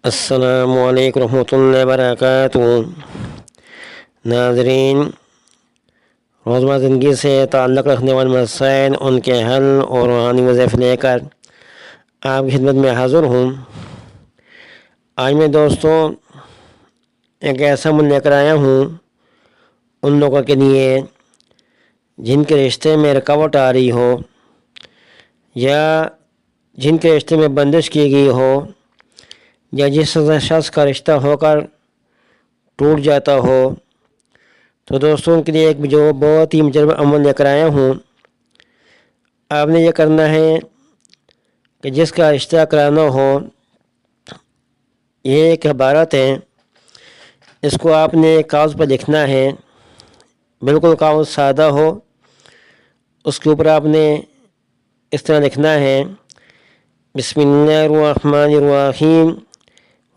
السلام علیکم ورحمۃ اللہ وبرکاتہ۔ ناظرین، روزمرہ زندگی سے تعلق رکھنے والے مسائل، ان کے حل اور روحانی وظائف لے کر آپ کی خدمت میں حاضر ہوں۔ آج میں دوستوں ایک ایسا عمل لے کر آیا ہوں ان لوگوں کے لیے جن کے رشتے میں رکاوٹ آ رہی ہو یا جن کے رشتے میں بندش کی گئی ہو یا جس شخص کا رشتہ ہو کر ٹوٹ جاتا ہو، تو دوستوں کے لیے ایک جو بہت ہی مجرب عمل لے کر آیا ہوں۔ آپ نے یہ کرنا ہے کہ جس کا رشتہ کرانا ہو، یہ ایک عبارت ہے، اس کو آپ نے کاغذ پر لکھنا ہے، بالکل کاغذ سادہ ہو، اس کے اوپر آپ نے اس طرح لکھنا ہے: بسم اللہ الرحمن الرحیم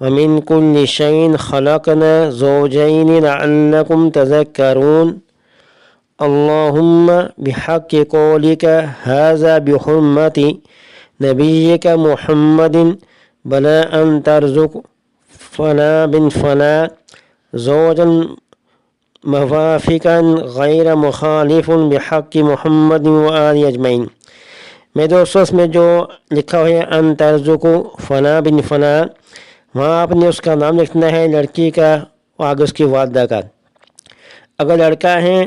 ومن كل شيء خلقنا زوجين لعلكم تذكرون اللهم بحق قولك هذا بحرمة نبيك محمد بلا أن ترزق فلا بن فلا زوجا موافقا غیر مخالف بحق محمد وآل اجمعین۔ میں دوستوں اس میں جو لکھا ہوا ہے ان ترزق فلا بن فلا، وہاں آپ نے اس کا نام لکھنا ہے، لڑکی کا اور آگے اس کی والدہ کا۔ اگر لڑکا ہے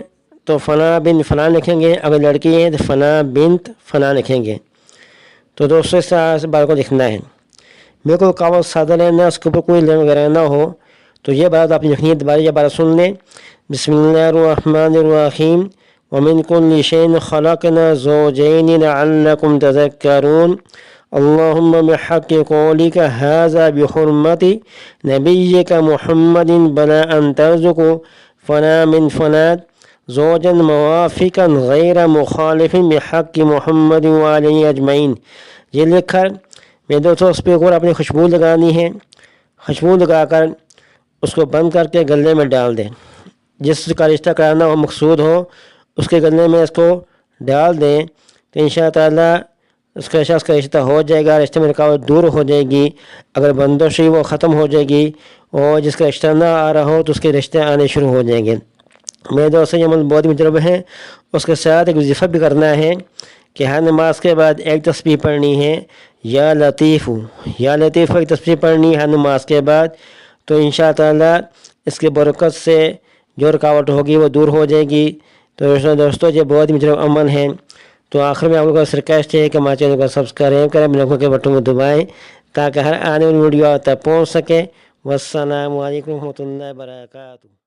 تو فلاں بن فلاں لکھیں گے، اگر لڑکی ہے تو فلاں بنت فلاں لکھیں گے۔ تو دوستوں اس طرح بات کو لکھنا ہے، میرے کو کاغذ سادہ لینا، اس کے اوپر کوئی لین وغیرہ نہ ہو۔ تو یہ بات آپ لکھنی ہے، دوبارہ یہ بات سن لیں: بسم اللہ الرحمن الرحیم ومن كل شيء خلقنا زوجين لعلكم تذكرون اللهم بحق قولك هذا بحرمة نبيك محمد بلا أن ترزق فلا من فلا زوجا موافقا غیر مخالف بحق محمد وعلیہ اجمعین۔ یہ لکھ کر میرے دوستوں اس پہ اور اپنی خوشبو لگانی ہے، خوشبو لگا کر اس کو بند کر کے گلے میں ڈال دیں۔ جس کا رشتہ کرانا ہو، مقصود ہو، اس کے گلے میں اس کو ڈال دیں تو انشاء تعالیٰ اس کا شخص کا رشتہ ہو جائے گا، رشتے میں رکاوٹ دور ہو جائے گی، اگر بندش ہوئی وہ ختم ہو جائے گی، اور جس کا رشتہ نہ آ رہا ہو تو اس کے رشتے آنے شروع ہو جائیں گے۔ میرے دوستوں یہ عمل بہت مجرب ہے۔ اس کے ساتھ ایک وظیفہ بھی کرنا ہے کہ ہر نماز کے بعد ایک تسبیح پڑھنی ہے، یا لطیف ایک تسبیح پڑھنی ہے ہر نماز کے بعد، تو انشاء تعالیٰ اس کے برکت سے جو رکاوٹ ہوگی وہ دور ہو جائے گی۔ تو دوستوں یہ بہت مجرب عمل ہے۔ تو آخر میں آپ لوگوں کا ریکویسٹ ہے کہ ہمارے چینل کو سبسکرائب کریں، بلنکوں کے بٹن کو دبائیں تاکہ ہر آنے والی ویڈیو آپ تک پہنچ سکے۔ والسلام علیکم ورحمۃ اللہ وبرکاتہ۔